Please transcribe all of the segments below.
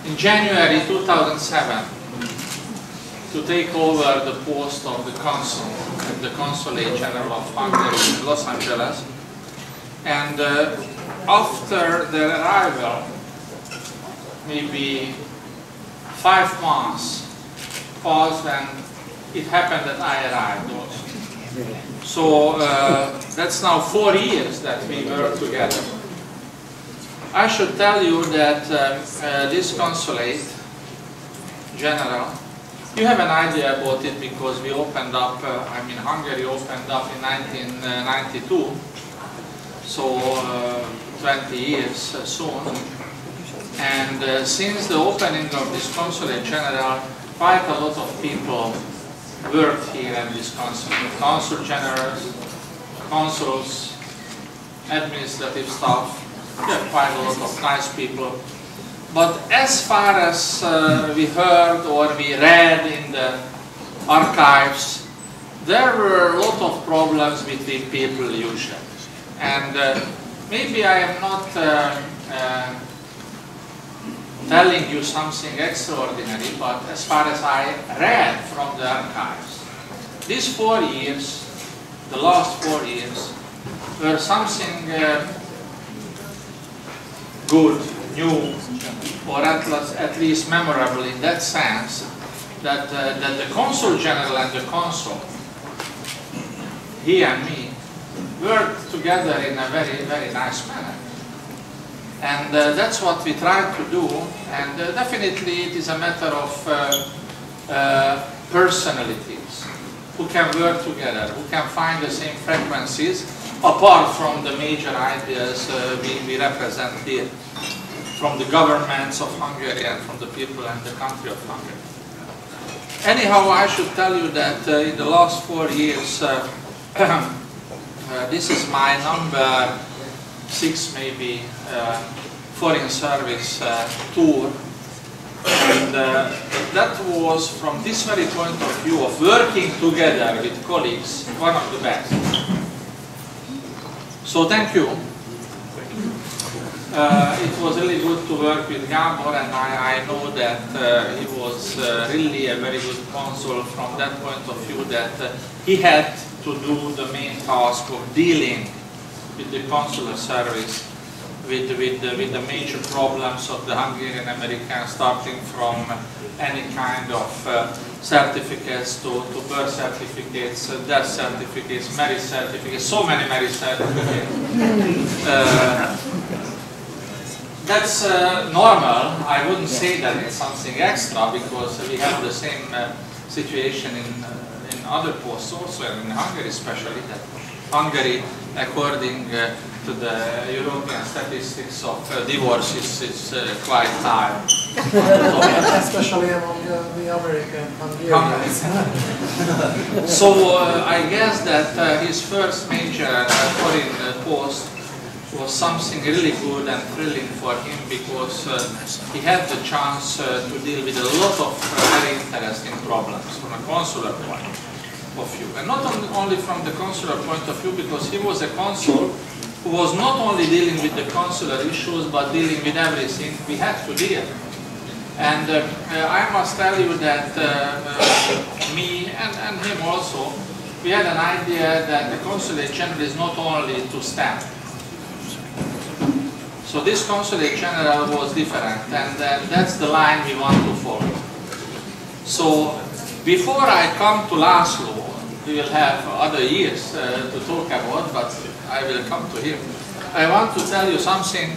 in January 2007 to take over the post of the consul at the Consulate General of Hungary in Los Angeles. And after their arrival, maybe 5 months passed, and it happened that I arrived also. So that's now 4 years that we work together. I should tell you that this Consulate General, you have an idea about it because we opened up, Hungary opened up in 1992, so 20 years soon. And since the opening of this Consulate General, quite a lot of people worked here in this consulate. Consul generals, consuls, administrative staff. We have quite a lot of nice people. But as far as we heard or we read in the archives, there were a lot of problems between people usually. And maybe I am not telling you something extraordinary, but as far as I read from the archives, these 4 years, the last 4 years, were something good, new, or at least memorable in that sense, that the Consul General and the Consul, he and me, worked together in a very, very nice manner. And that's what we tried to do, and definitely it is a matter of personalities who can work together, who can find the same frequencies, apart from the major ideas we represent here, from the governments of Hungary and from the people and the country of Hungary. Anyhow, I should tell you that in the last 4 years, this is my number 6 maybe foreign service tour, and that was, from this very point of view of working together with colleagues, one of the best. So thank you. It was really good to work with Gábor, and I know that he was really a very good consul from that point of view, that he had to do the main task of dealing with the consular service, with the major problems of the Hungarian Americans, starting from any kind of certificates to birth certificates, death certificates, marriage certificates, so many marriage certificates. That's normal. I wouldn't say that it's something extra, because we have the same situation in other posts also, and in Hungary especially, that Hungary, according to the European statistics of divorces, is quite high. Especially among the American Hungarians. So I guess that his first major foreign post was something really good and thrilling for him, because he had the chance to deal with a lot of very interesting problems from a consular point of view. And not only from the consular point of view, because he was a consul who was not only dealing with the consular issues, but dealing with everything we had to deal. And I must tell you that me and him also, we had an idea that the Consulate General is not only to stamp. So this Consulate General was different, and that's the line we want to follow. So before I come to László, we will have other years to talk about, but I will come to him. I want to tell you something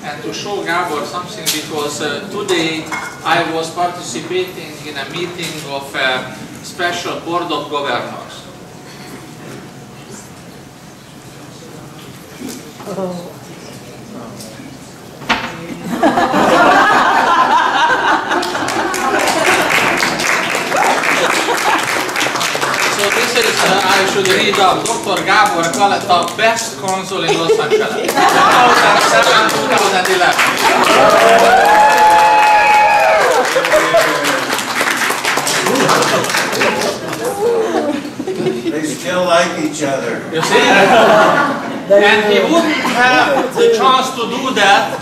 and to show Gábor something, because today I was participating in a meeting of a special board of governors. So this is, I should read up, Dr. Kaleta, best consul in Los Angeles, 2007-2011. They still like each other. You see? And he wouldn't have the chance to do that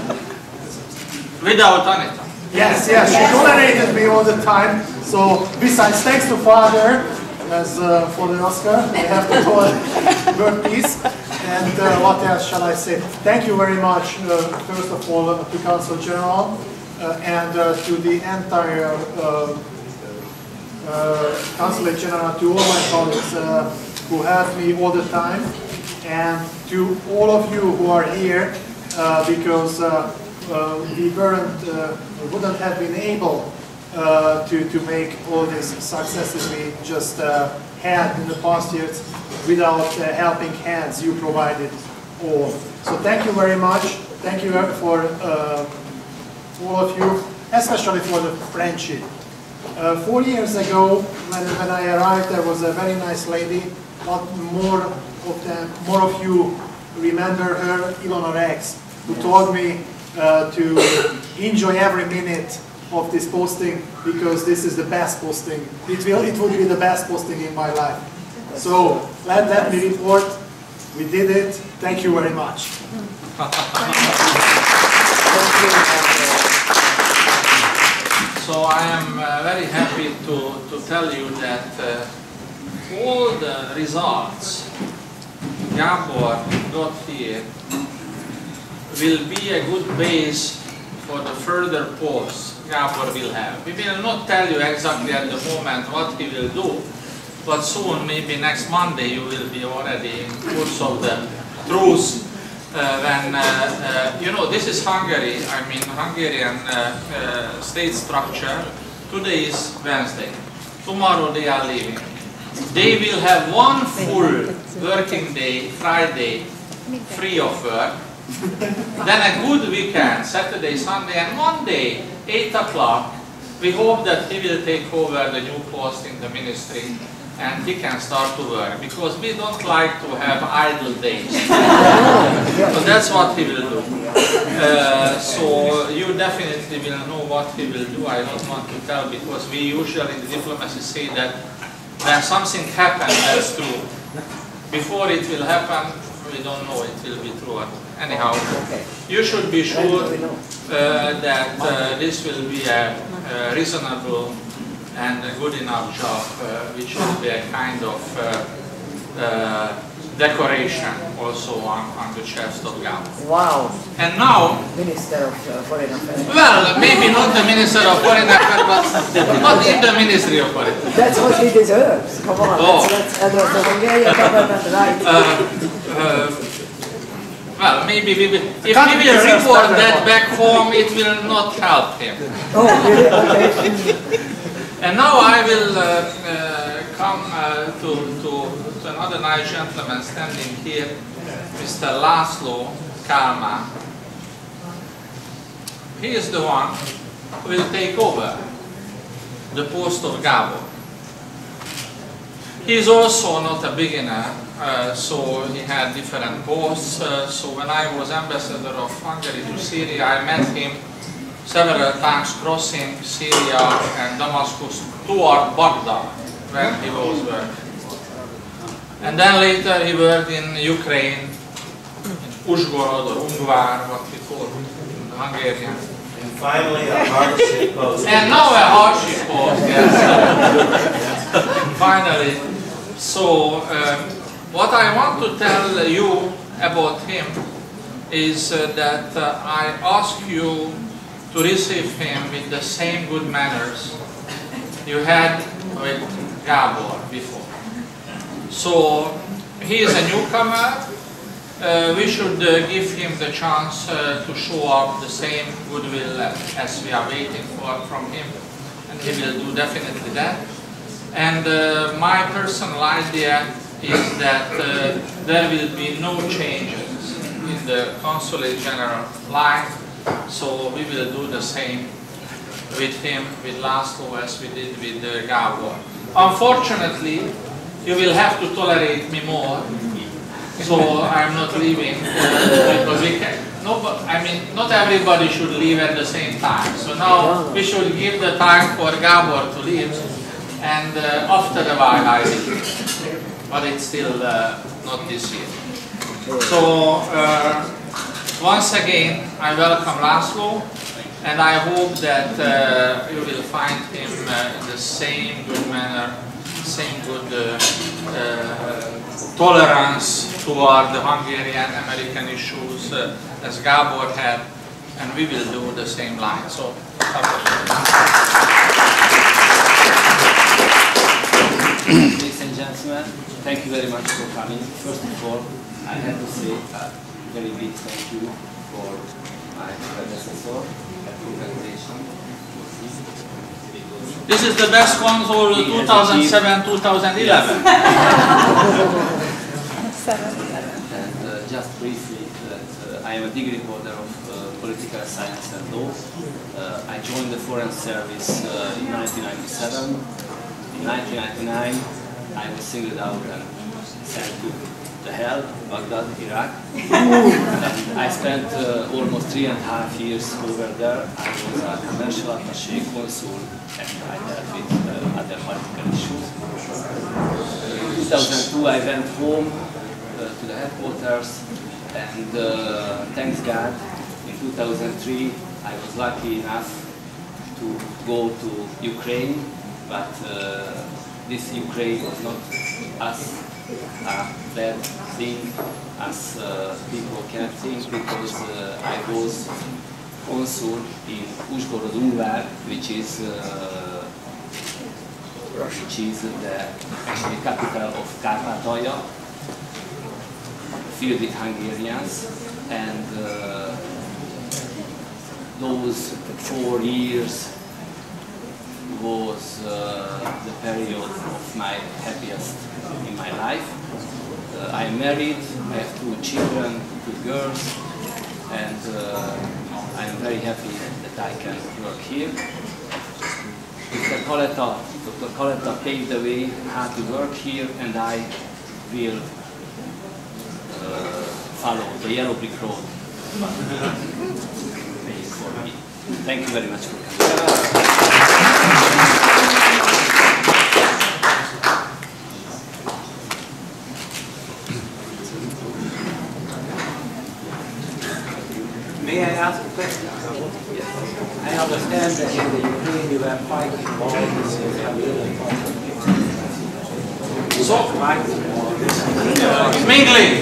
without Anita. Yes, yes, she tolerated me all the time. So besides thanks to Father, as for the Oscar, I have to call it word peace. And what else shall I say? Thank you very much, first of all, to Consul General and to the entire Consulate General, to all my colleagues who helped me all the time, and to all of you who are here, because we wouldn't have been able to make all these successes we just had in the past years without helping hands you provided all. So thank you very much. Thank you for all of you, especially for the friendship. 4 years ago, when I arrived, there was a very nice lady. But more of you remember her, Ilona Rex, who told me to enjoy every minute of this posting, because this is the best posting. It would be the best posting in my life. So let me report, we did it. Thank you very much. So I am very happy to tell you that all the results Gábor got here will be a good base for the further posts Gábor will have. We will not tell you exactly at the moment what he will do, but soon, maybe next Monday, you will be already in course of the truth. When, you know, this is Hungary, I mean Hungarian state structure. Today is Wednesday, tomorrow they are leaving. They will have one full working day, Friday, free of work, then a good weekend, Saturday, Sunday, and Monday, 8 o'clock, we hope that he will take over the new post in the ministry and he can start to work, because we don't like to have idle days. So that's what he will do. So you definitely will know what he will do. I don't want to tell, because we usually in the diplomacy say that when something happens, that's true. Before it will happen, we don't know it will be true. Anyhow, you should be sure that this will be a reasonable and a good enough job, which will be a kind of decoration also on the chest of Gábor. Wow. And now, Minister of Foreign Affairs. well, maybe not the Minister of Foreign Affairs, but not in the Ministry of Foreign Affairs. That's what he deserves. Come on, let's address the Hungarian government right. Well, maybe we will, if we will report that back home, it will not help him. Oh, really? Okay. And now I will come to another nice gentleman standing here, Mr. László Kálmán. He is the one who will take over the post of Gábor. He is also not a beginner, so he had different posts. So when I was ambassador of Hungary to Syria, I met him several times crossing Syria and Damascus toward Baghdad, where he was working. And then later he worked in Ukraine, in Uzhgorod or Ungvár, what we call in Hungarian. And finally a hardship post. And now a hardship post, yes. Finally. So, what I want to tell you about him is that I ask you to receive him with the same good manners you had with Gábor before. So, he is a newcomer. We should give him the chance to show up the same goodwill as we are waiting for from him, and he will do definitely that. And my personal idea is that there will be no changes in the Consulate General line, so we will do the same with him, with László, as we did with Gábor. Unfortunately, you will have to tolerate me more, so I'm not leaving because we can. No, but I mean, not everybody should leave at the same time. So now we should give the time for Gábor to leave, and after a while I will. But it's still not this year. So once again, I welcome László, And I hope that you will find him in the same good manner, same good tolerance toward the Hungarian-American issues as Gábor had, and we will do the same line. So, ladies and gentlemen, thank you very much for coming. First of all, I have to say a very big thank you for my predecessor. Congratulations. this is the best consul 2007-2011. And just briefly, that I am a degree holder of political science and law. I joined the Foreign Service in 1997. In 1999, I was singled out and sent to the hell, Baghdad, Iraq. And I spent almost 3.5 years over there. I was a commercial attaché, consul, and I dealt with other political issues. In 2002, I went home to the headquarters, and thanks God, in 2003, I was lucky enough to go to Ukraine, but this Ukraine was not as a bad thing as people can think, because I was consul in Uzhgorod, which is the actually capital of Kárpátalja, filled with Hungarians, and those 4 years was the period of my happiest in my life. I am married, I have 2 children, 2 girls, and I am very happy that I can work here. Dr. Kaleta paved the way how to work here, and I will follow the yellow brick road. For me. Thank you very much for coming. May I ask a question? Yes. I understand that in the Ukraine you were fighting wars so, mingling.